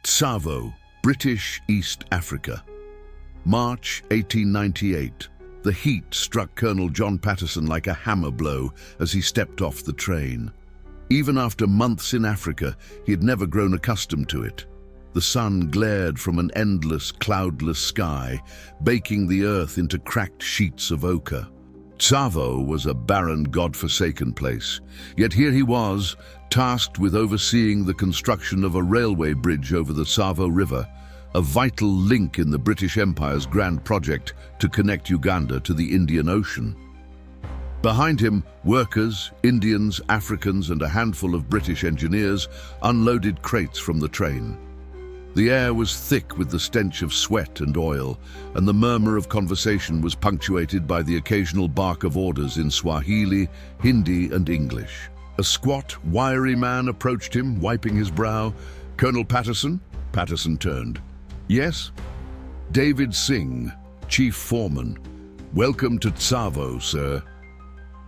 Tsavo, British East Africa. March 1898. The heat struck Colonel John Patterson like a hammer blow as he stepped off the train. Even after months in Africa, he had never grown accustomed to it. The sun glared from an endless, cloudless sky, baking the earth into cracked sheets of ochre. Tsavo was a barren, god-forsaken place, yet here he was, tasked with overseeing the construction of a railway bridge over the Tsavo River, a vital link in the British Empire's grand project to connect Uganda to the Indian Ocean. Behind him, workers, Indians, Africans, and a handful of British engineers unloaded crates from the train. The air was thick with the stench of sweat and oil, and the murmur of conversation was punctuated by the occasional bark of orders in Swahili, Hindi, and English. A squat, wiry man approached him, wiping his brow. "Colonel Patterson?" Patterson turned. "Yes?" "David Singh, Chief Foreman. Welcome to Tsavo, sir."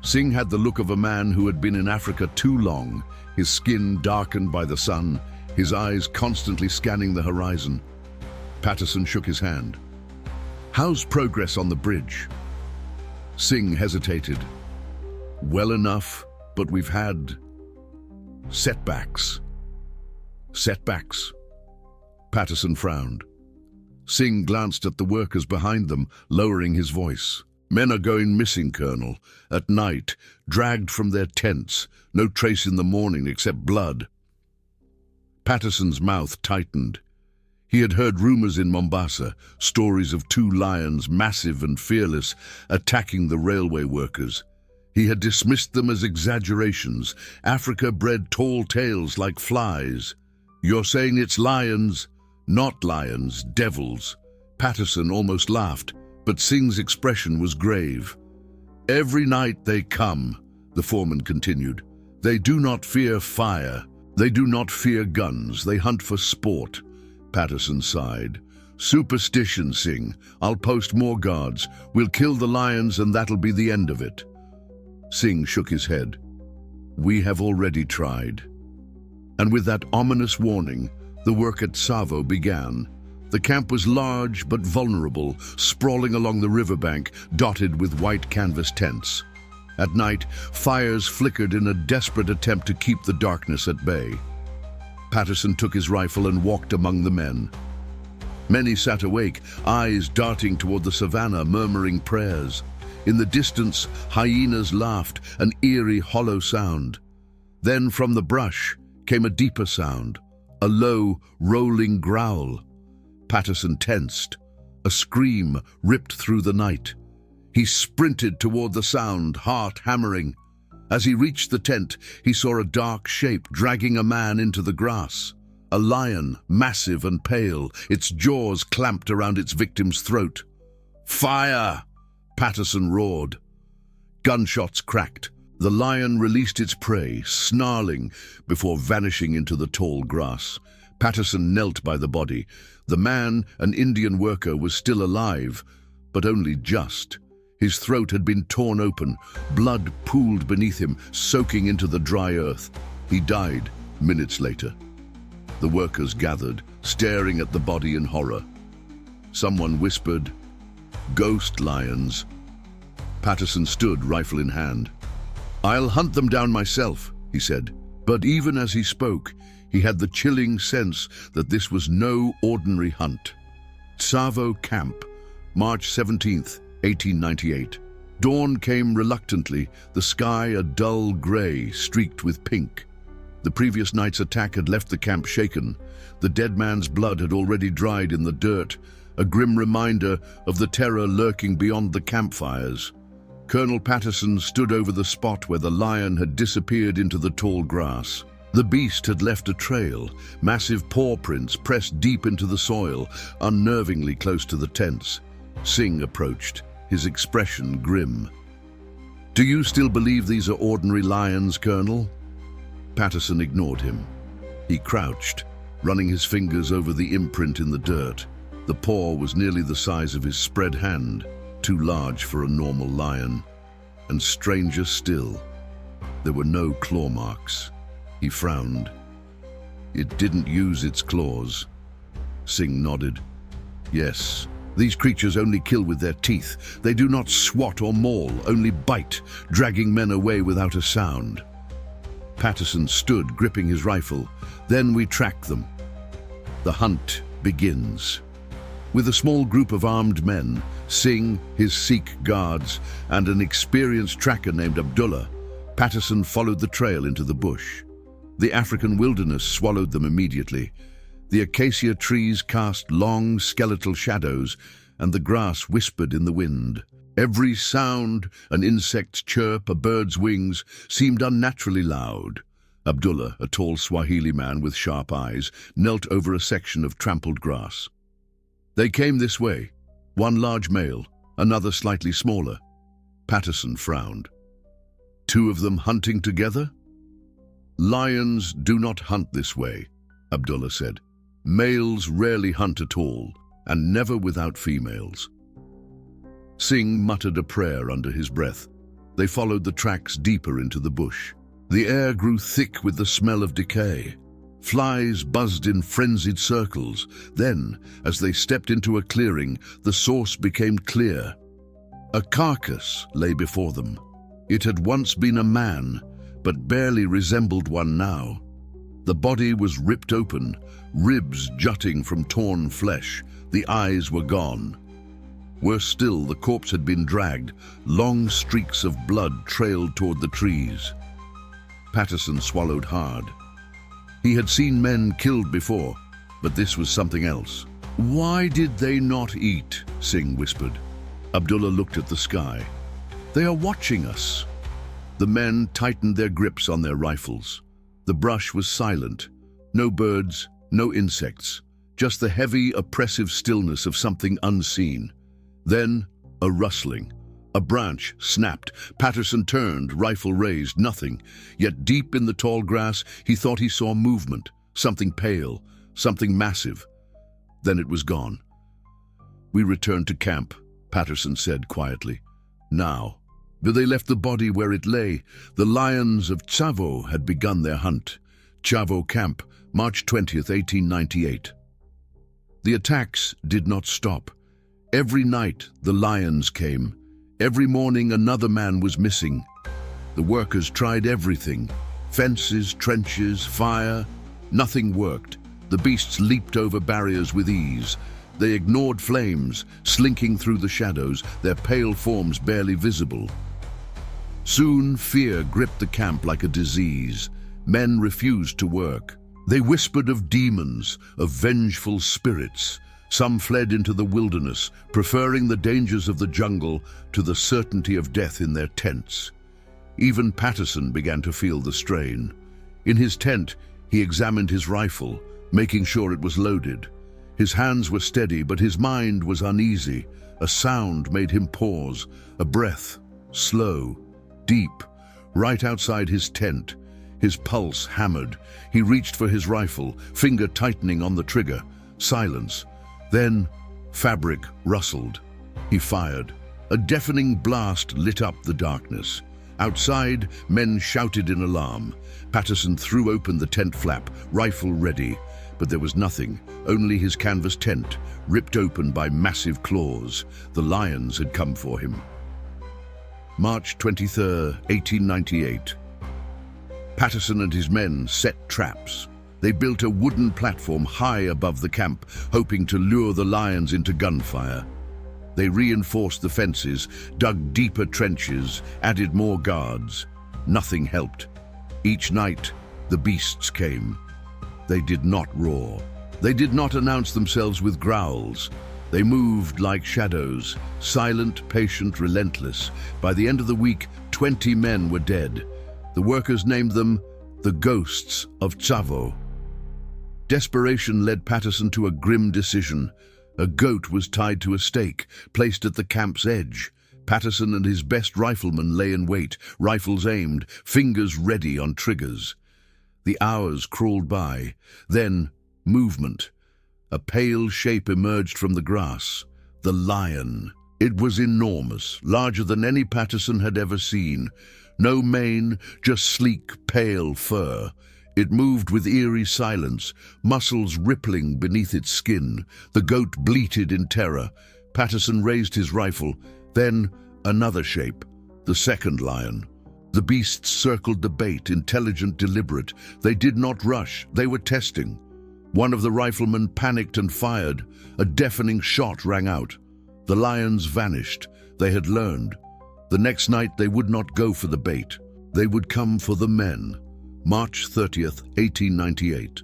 Singh had the look of a man who had been in Africa too long, his skin darkened by the sun, his eyes constantly scanning the horizon. Patterson shook his hand. "How's progress on the bridge?" Singh hesitated. "Well enough, but we've had setbacks." "Setbacks?" Patterson frowned. Singh glanced at the workers behind them, lowering his voice. "Men are going missing, Colonel. At night, dragged from their tents. No trace in the morning except blood." Patterson's mouth tightened. He had heard rumors in Mombasa, stories of two lions, massive and fearless, attacking the railway workers. He had dismissed them as exaggerations. Africa bred tall tales like flies. "You're saying it's lions?" "Not lions, devils." Patterson almost laughed, but Singh's expression was grave. "Every night they come," the foreman continued. "They do not fear fire. They do not fear guns. They hunt for sport." Patterson sighed. "Superstition, Singh. I'll post more guards. We'll kill the lions and that'll be the end of it." Singh shook his head. "We have already tried." And with that ominous warning, the work at Tsavo began. The camp was large but vulnerable, sprawling along the riverbank, dotted with white canvas tents. At night, fires flickered in a desperate attempt to keep the darkness at bay. Patterson took his rifle and walked among the men. Many sat awake, eyes darting toward the savannah, murmuring prayers. In the distance, hyenas laughed, an eerie, hollow sound. Then from the brush came a deeper sound, a low, rolling growl. Patterson tensed. A scream ripped through the night. He sprinted toward the sound, heart hammering. As he reached the tent, he saw a dark shape dragging a man into the grass. A lion, massive and pale, its jaws clamped around its victim's throat. "Fire!" Patterson roared. Gunshots cracked. The lion released its prey, snarling, before vanishing into the tall grass. Patterson knelt by the body. The man, an Indian worker, was still alive, but only just. His throat had been torn open. Blood pooled beneath him, soaking into the dry earth. He died minutes later. The workers gathered, staring at the body in horror. Someone whispered, "Ghost lions." Patterson stood, rifle in hand. "I'll hunt them down myself," he said. But even as he spoke, he had the chilling sense that this was no ordinary hunt. Tsavo Camp, March 17th, 1898. Dawn came reluctantly, the sky a dull gray, streaked with pink. The previous night's attack had left the camp shaken. The dead man's blood had already dried in the dirt, a grim reminder of the terror lurking beyond the campfires. Colonel Patterson stood over the spot where the lion had disappeared into the tall grass. The beast had left a trail, massive paw prints pressed deep into the soil, unnervingly close to the tents. Singh approached, his expression grim. "Do you still believe these are ordinary lions, Colonel?" Patterson ignored him. He crouched, running his fingers over the imprint in the dirt. The paw was nearly the size of his spread hand, too large for a normal lion. And stranger still, there were no claw marks. He frowned. It didn't use its claws. Singh nodded. Yes, these creatures only kill with their teeth. They do not swat or maul, only bite, dragging men away without a sound. Patterson stood, gripping his rifle. Then we track them. The hunt begins. With a small group of armed men, Singh, his Sikh guards, and an experienced tracker named Abdullah, Patterson followed the trail into the bush. The African wilderness swallowed them immediately. The acacia trees cast long, skeletal shadows, and the grass whispered in the wind. Every sound, an insect's chirp, a bird's wings, seemed unnaturally loud. Abdullah, a tall Swahili man with sharp eyes, knelt over a section of trampled grass. They came this way, one large male, another slightly smaller. Patterson frowned. Two of them hunting together? Lions do not hunt this way, Abdullah said. Males rarely hunt at all, and never without females. Singh muttered a prayer under his breath. They followed the tracks deeper into the bush. The air grew thick with the smell of decay. Flies buzzed in frenzied circles. Then, as they stepped into a clearing, the source became clear. A carcass lay before them. It had once been a man, but barely resembled one now. The body was ripped open, ribs jutting from torn flesh. The eyes were gone. Worse still, the corpse had been dragged. Long streaks of blood trailed toward the trees. Patterson swallowed hard. He had seen men killed before, but this was something else. Why did they not eat? Singh whispered. Abdullah looked at the sky. They are watching us. The men tightened their grips on their rifles. The brush was silent. No birds, no insects. Just the heavy, oppressive stillness of something unseen. Then, a rustling. A branch snapped. Patterson turned, rifle raised, nothing. Yet deep in the tall grass, he thought he saw movement. Something pale, something massive. Then it was gone. We returned to camp, Patterson said quietly. Now. But they left the body where it lay. The Lions of Tsavo had begun their hunt. Tsavo Camp, March 20th, 1898. The attacks did not stop. Every night the lions came. Every morning another man was missing. The workers tried everything. Fences, trenches, fire. Nothing worked. The beasts leaped over barriers with ease. They ignored flames, slinking through the shadows, their pale forms barely visible. Soon fear gripped the camp like a disease. Men refused to work. They whispered of demons, of vengeful spirits. Some fled into the wilderness, preferring the dangers of the jungle to the certainty of death in their tents. Even Patterson began to feel the strain. In his tent, he examined his rifle, making sure it was loaded. His hands were steady, but his mind was uneasy. A sound made him pause, a breath, slow, deep, right outside his tent. His pulse hammered. He reached for his rifle, finger tightening on the trigger. Silence. Then, fabric rustled. He fired. A deafening blast lit up the darkness. Outside, men shouted in alarm. Patterson threw open the tent flap, rifle ready. But there was nothing, only his canvas tent, ripped open by massive claws. The lions had come for him. March 23, 1898. Patterson and his men set traps. They built a wooden platform high above the camp, hoping to lure the lions into gunfire. They reinforced the fences, dug deeper trenches, added more guards. Nothing helped. Each night, the beasts came. They did not roar. They did not announce themselves with growls. They moved like shadows, silent, patient, relentless. By the end of the week, 20 men were dead. The workers named them the Ghosts of Tsavo. Desperation led Patterson to a grim decision. A goat was tied to a stake, placed at the camp's edge. Patterson and his best riflemen lay in wait, rifles aimed, fingers ready on triggers. The hours crawled by. Then, movement. A pale shape emerged from the grass. The lion. It was enormous, larger than any Patterson had ever seen. No mane, just sleek, pale fur. It moved with eerie silence, muscles rippling beneath its skin. The goat bleated in terror. Patterson raised his rifle. Then another shape, the second lion. The beasts circled the bait, intelligent, deliberate. They did not rush, they were testing. One of the riflemen panicked and fired. A deafening shot rang out. The lions vanished. They had learned. The next night they would not go for the bait. They would come for the men. March 30th, 1898.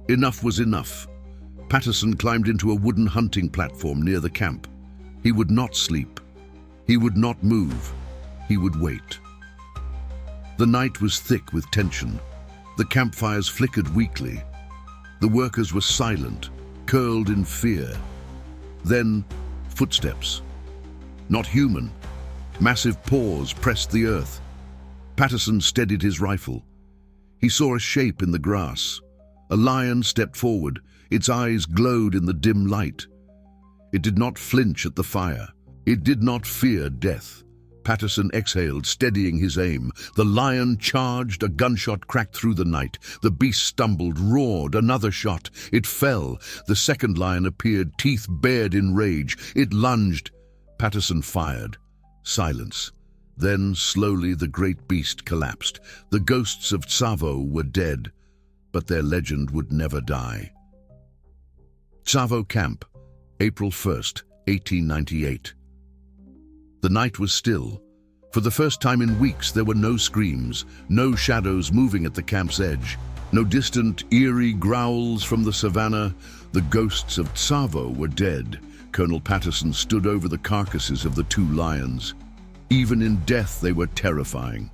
Enough was enough. Patterson climbed into a wooden hunting platform near the camp. He would not sleep. He would not move. He would wait. The night was thick with tension. The campfires flickered weakly. The workers were silent, curled in fear. Then, footsteps. Not human. Massive paws pressed the earth. Patterson steadied his rifle. He saw a shape in the grass. A lion stepped forward. Its eyes glowed in the dim light. It did not flinch at the fire. It did not fear death. Patterson exhaled, steadying his aim. The lion charged. A gunshot cracked through the night. The beast stumbled, roared. Another shot. It fell. The second lion appeared, teeth bared in rage. It lunged. Patterson fired. Silence. Then, slowly, the great beast collapsed. The ghosts of Tsavo were dead, but their legend would never die. Tsavo Camp, April 1st, 1898. The night was still. For the first time in weeks, there were no screams, no shadows moving at the camp's edge, no distant, eerie growls from the savannah. The ghosts of Tsavo were dead. Colonel Patterson stood over the carcasses of the two lions. Even in death, they were terrifying.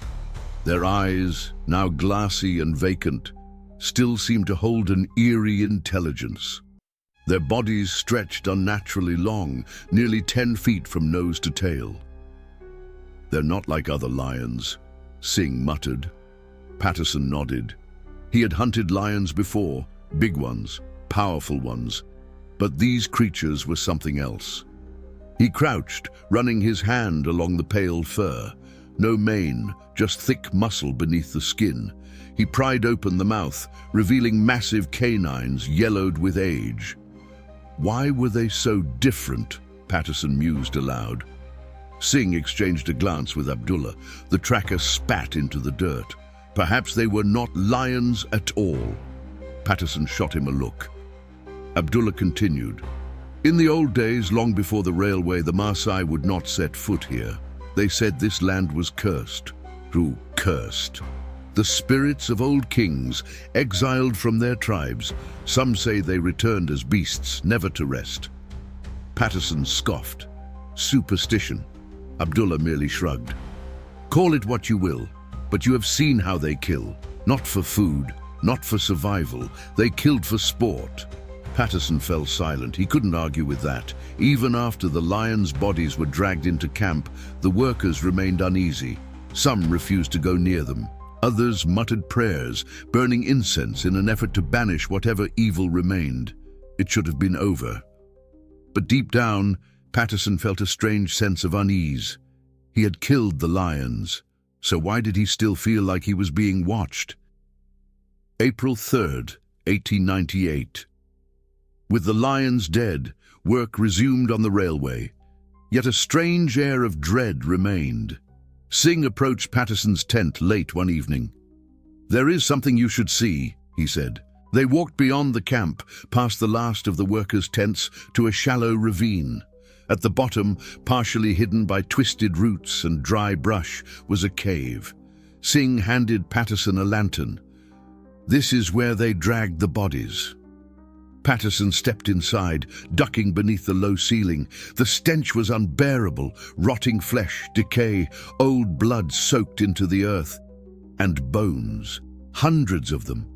Their eyes, now glassy and vacant, still seemed to hold an eerie intelligence. Their bodies stretched unnaturally long, nearly 10 feet from nose to tail. "They're not like other lions," Singh muttered. Patterson nodded. He had hunted lions before, big ones, powerful ones, but these creatures were something else. He crouched, running his hand along the pale fur. No mane, just thick muscle beneath the skin. He pried open the mouth, revealing massive canines yellowed with age. Why were they so different? Patterson mused aloud. Singh exchanged a glance with Abdullah. The tracker spat into the dirt. Perhaps they were not lions at all. Patterson shot him a look. Abdullah continued. In the old days, long before the railway, the Maasai would not set foot here. They said this land was cursed. Who cursed? The spirits of old kings, exiled from their tribes. Some say they returned as beasts, never to rest. Patterson scoffed. Superstition. Abdullah merely shrugged. Call it what you will, but you have seen how they kill. Not for food, not for survival. They killed for sport. Patterson fell silent. He couldn't argue with that. Even after the lions' bodies were dragged into camp, the workers remained uneasy. Some refused to go near them. Others muttered prayers, burning incense in an effort to banish whatever evil remained. It should have been over. But deep down, Patterson felt a strange sense of unease. He had killed the lions, so why did he still feel like he was being watched? April 3rd, 1898. With the lions dead, work resumed on the railway. Yet a strange air of dread remained. Singh approached Patterson's tent late one evening. There is something you should see, he said. They walked beyond the camp, past the last of the workers' tents, to a shallow ravine. At the bottom, partially hidden by twisted roots and dry brush, was a cave. Singh handed Patterson a lantern. This is where they dragged the bodies. Patterson stepped inside, ducking beneath the low ceiling. The stench was unbearable, rotting flesh, decay, old blood soaked into the earth. And bones, hundreds of them.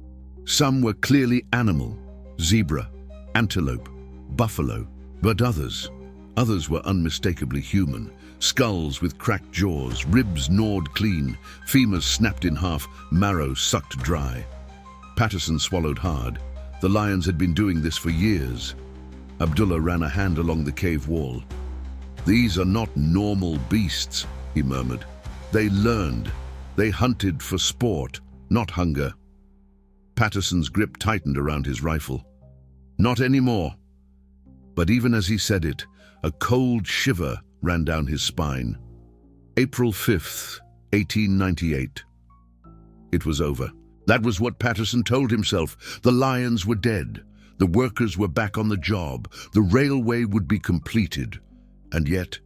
Some were clearly animal, zebra, antelope, buffalo, but others were unmistakably human. Skulls with cracked jaws, ribs gnawed clean, femurs snapped in half, marrow sucked dry. Patterson swallowed hard. The lions had been doing this for years. Abdullah ran a hand along the cave wall. These are not normal beasts, he murmured. They learned. They hunted for sport, not hunger. Patterson's grip tightened around his rifle. "Not anymore." But even as he said it, a cold shiver ran down his spine. April 5th, 1898. It was over. That was what Patterson told himself. The Lions were dead. The workers were back on the job. The railway would be completed. And yet,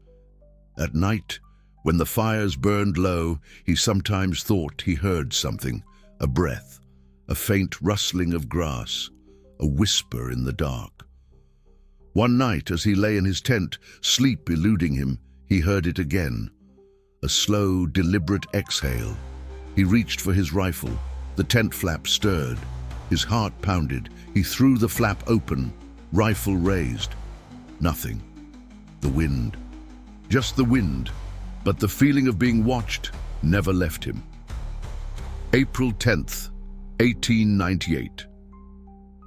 at night, when the fires burned low, he sometimes thought he heard something, a breath, a faint rustling of grass, a whisper in the dark. One night, as he lay in his tent, sleep eluding him, he heard it again. A slow, deliberate exhale. He reached for his rifle. The tent flap stirred. His heart pounded. He threw the flap open, rifle raised. Nothing. The wind. Just the wind. But the feeling of being watched never left him. April 10th, 1898.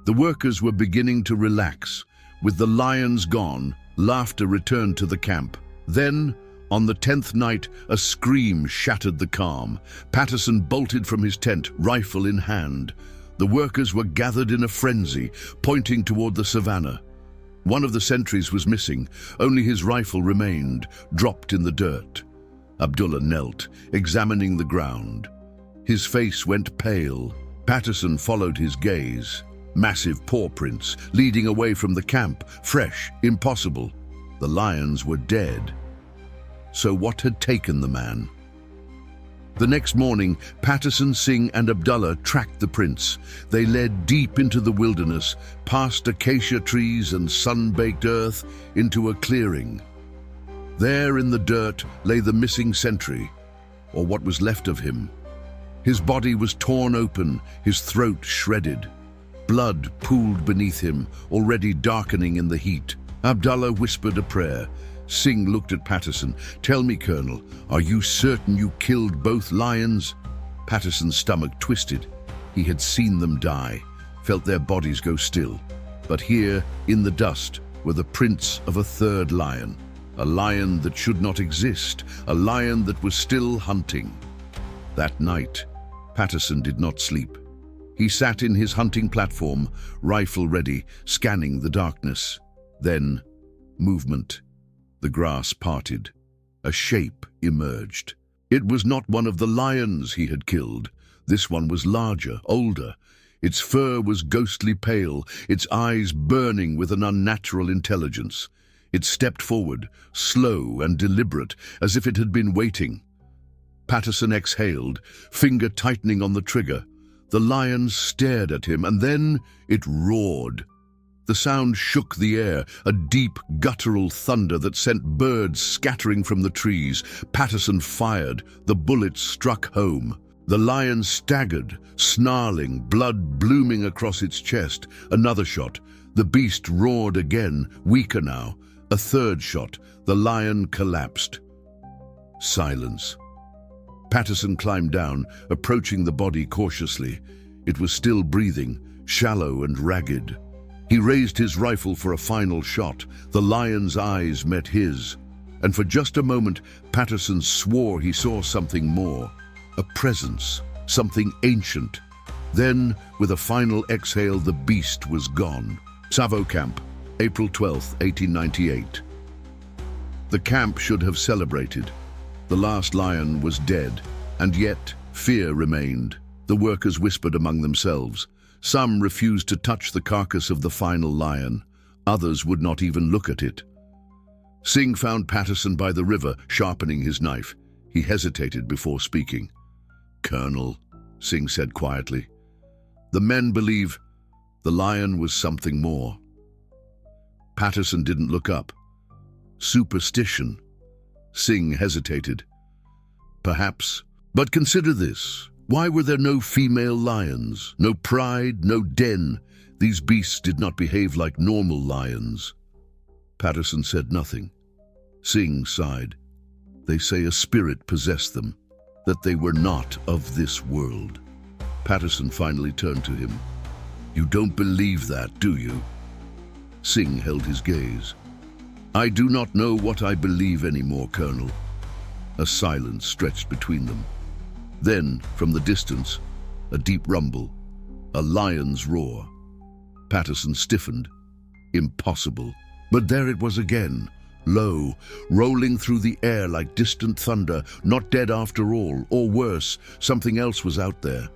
The workers were beginning to relax. With the Lions gone, laughter returned to the camp. Then, on the 10th night, a scream shattered the calm. Patterson bolted from his tent, rifle in hand. The workers were gathered in a frenzy, pointing toward the savannah. One of the sentries was missing. Only his rifle remained, dropped in the dirt. Abdullah knelt, examining the ground. His face went pale. Patterson followed his gaze. Massive paw prints, leading away from the camp, fresh, impossible. The Lions were dead. So what had taken the man? The next morning, Patterson, Singh, and Abdullah tracked the prints. They led deep into the wilderness, past acacia trees and sun-baked earth, into a clearing. There in the dirt lay the missing sentry, or what was left of him. His body was torn open, his throat shredded. Blood pooled beneath him, already darkening in the heat. Abdullah whispered a prayer. Singh looked at Patterson. "Tell me, Colonel, are you certain you killed both lions?" Patterson's stomach twisted. He had seen them die, felt their bodies go still. But here, in the dust, were the prints of a third lion. A lion that should not exist, a lion that was still hunting. That night, Patterson did not sleep. He sat in his hunting platform, rifle ready, scanning the darkness. Then, movement. The grass parted. A shape emerged. It was not one of the lions he had killed. This one was larger, older. Its fur was ghostly pale, its eyes burning with an unnatural intelligence. It stepped forward, slow and deliberate, as if it had been waiting. Patterson exhaled, finger tightening on the trigger. The lion stared at him, and then it roared. The sound shook the air, a deep, guttural thunder that sent birds scattering from the trees. Patterson fired. The bullet struck home. The lion staggered, snarling, blood blooming across its chest. Another shot. The beast roared again, weaker now. A third shot. The lion collapsed. Silence. Patterson climbed down, approaching the body cautiously. It was still breathing, shallow and ragged. He raised his rifle for a final shot. The lion's eyes met his. And for just a moment, Patterson swore he saw something more. A presence, something ancient. Then, with a final exhale, the beast was gone. Tsavo Camp, April 12, 1898. The camp should have celebrated. The last lion was dead, and yet fear remained. The workers whispered among themselves. Some refused to touch the carcass of the final lion. Others would not even look at it. Singh found Patterson by the river, sharpening his knife. He hesitated before speaking. "Colonel," Singh said quietly, "the men believe the lion was something more." Patterson didn't look up. "Superstition." Singh hesitated. "Perhaps. But consider this. Why were there no female lions? No pride, no den? These beasts did not behave like normal lions." Patterson said nothing. Singh sighed. "They say a spirit possessed them, that they were not of this world." Patterson finally turned to him. "You don't believe that, do you?" Singh held his gaze. "I do not know what I believe anymore, Colonel." A silence stretched between them. Then, from the distance, a deep rumble. A lion's roar. Patterson stiffened. Impossible. But there it was again, low, rolling through the air like distant thunder, not dead after all, or worse, something else was out there.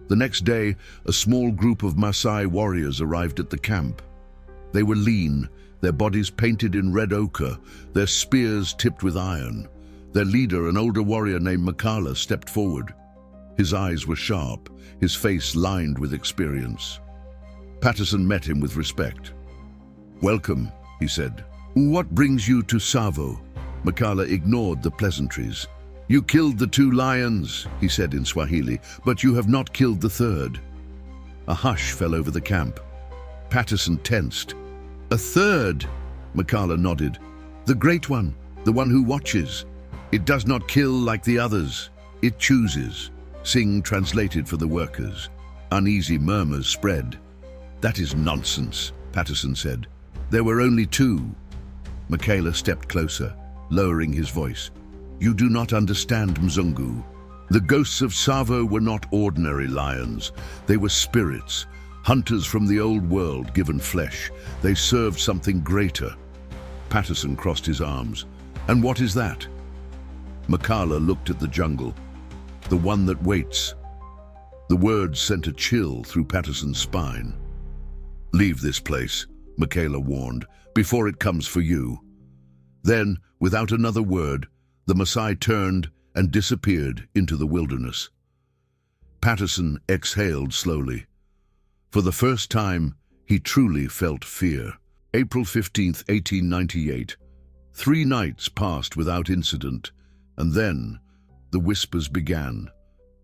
The next day, a small group of Maasai warriors arrived at the camp. They were lean, their bodies painted in red ochre, their spears tipped with iron. Their leader, an older warrior named Makala, stepped forward. His eyes were sharp, his face lined with experience. Patterson met him with respect. "Welcome," he said. "What brings you to Tsavo?" Makala ignored the pleasantries. "You killed the 2 lions," he said in Swahili, "but you have not killed the 3rd. A hush fell over the camp. Patterson tensed. "A 3rd?" Makala nodded. "The great one, the one who watches. It does not kill like the others. It chooses." Singh translated for the workers. Uneasy murmurs spread. "That is nonsense," Patterson said. "There were only 2. Makala stepped closer, lowering his voice. "You do not understand, Mzungu. The ghosts of Tsavo were not ordinary lions. They were spirits, hunters from the old world given flesh. They served something greater." Patterson crossed his arms. "And what is that?" Makala looked at the jungle. "The one that waits." The words sent a chill through Patterson's spine. "Leave this place," Makala warned, "before it comes for you." Then, without another word, the Maasai turned and disappeared into the wilderness. Patterson exhaled slowly. For the first time, he truly felt fear. April 15th, 1898. 3 nights passed without incident, and then the whispers began.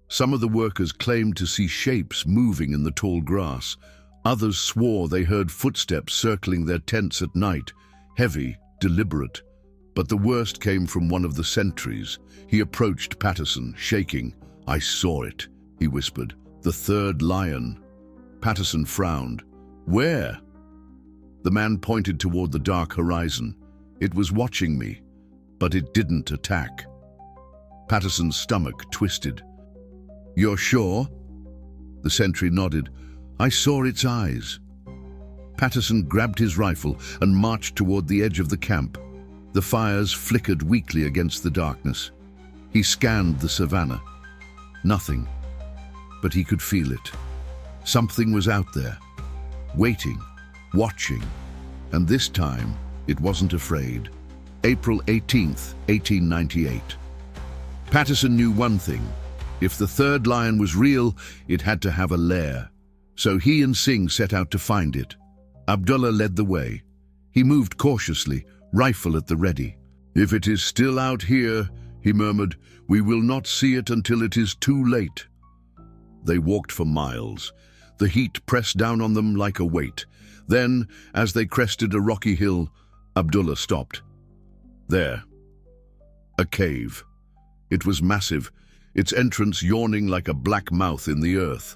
Some of the workers claimed to see shapes moving in the tall grass. Others swore they heard footsteps circling their tents at night, heavy, deliberate. But the worst came from one of the sentries. He approached Patterson, shaking. "I saw it," he whispered. "The 3rd lion." Patterson frowned. "Where?" The man pointed toward the dark horizon. "It was watching me, but it didn't attack." Patterson's stomach twisted. "You're sure?" The sentry nodded. "I saw its eyes." Patterson grabbed his rifle and marched toward the edge of the camp. The fires flickered weakly against the darkness. He scanned the savannah. Nothing. But he could feel it. Something was out there, waiting, watching. And this time, it wasn't afraid. April 18th, 1898. Patterson knew one thing. If the 3rd lion was real, it had to have a lair. So he and Singh set out to find it. Abdullah led the way. He moved cautiously, rifle at the ready. "If it is still out here," he murmured, "we will not see it until it is too late." They walked for miles. The heat pressed down on them like a weight. Then, as they crested a rocky hill, Abdullah stopped. There. A cave. It was massive, its entrance yawning like a black mouth in the earth.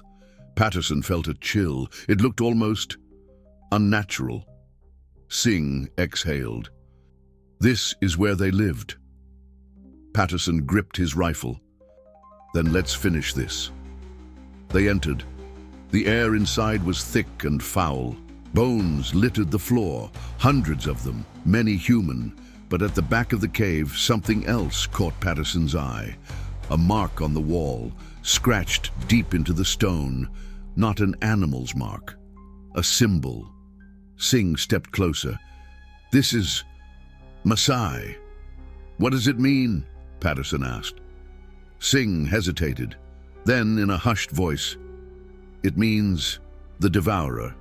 Patterson felt a chill. It looked almost unnatural. Singh exhaled. "This is where they lived." Patterson gripped his rifle. "Then let's finish this." They entered. The air inside was thick and foul. Bones littered the floor, hundreds of them, many human. But at the back of the cave, something else caught Patterson's eye. A mark on the wall, scratched deep into the stone. Not an animal's mark. A symbol. Singh stepped closer. "This is Maasai." "What does it mean?" Patterson asked. Singh hesitated. Then, in a hushed voice, "It means the devourer."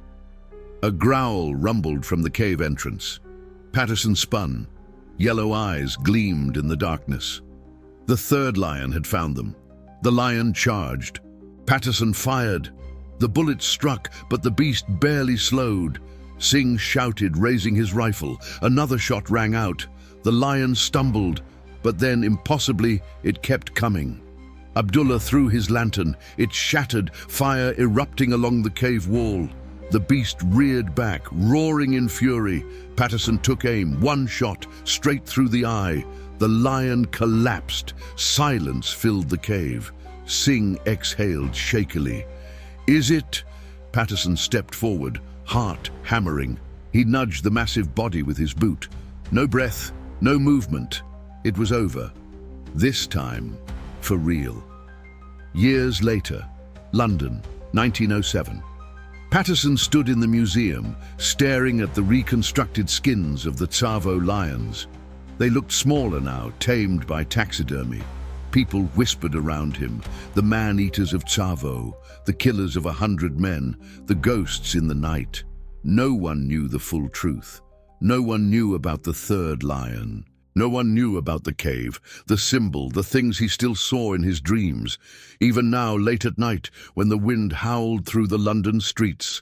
A growl rumbled from the cave entrance. Patterson spun. Yellow eyes gleamed in the darkness. The 3rd lion had found them. The lion charged. Patterson fired. The bullet struck, but the beast barely slowed. Singh shouted, raising his rifle. Another shot rang out. The lion stumbled, but then, impossibly, it kept coming. Abdullah threw his lantern. It shattered, fire erupting along the cave wall. The beast reared back, roaring in fury. Patterson took aim, one shot, straight through the eye. The lion collapsed. Silence filled the cave. Singh exhaled shakily. Is it? Patterson stepped forward, heart hammering. He nudged the massive body with his boot. No breath, no movement. It was over. This time, for real. Years later, London, 1907. Patterson stood in the museum, staring at the reconstructed skins of the Tsavo lions. They looked smaller now, tamed by taxidermy. People whispered around him, the man-eaters of Tsavo, the killers of 100 men, the ghosts in the night. No one knew the full truth. No one knew about the third lion. No one knew about the cave, the symbol, the things he still saw in his dreams. Even now, late at night, when the wind howled through the London streets,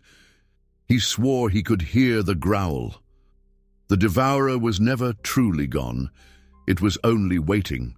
he swore he could hear the growl. The devourer was never truly gone. It was only waiting.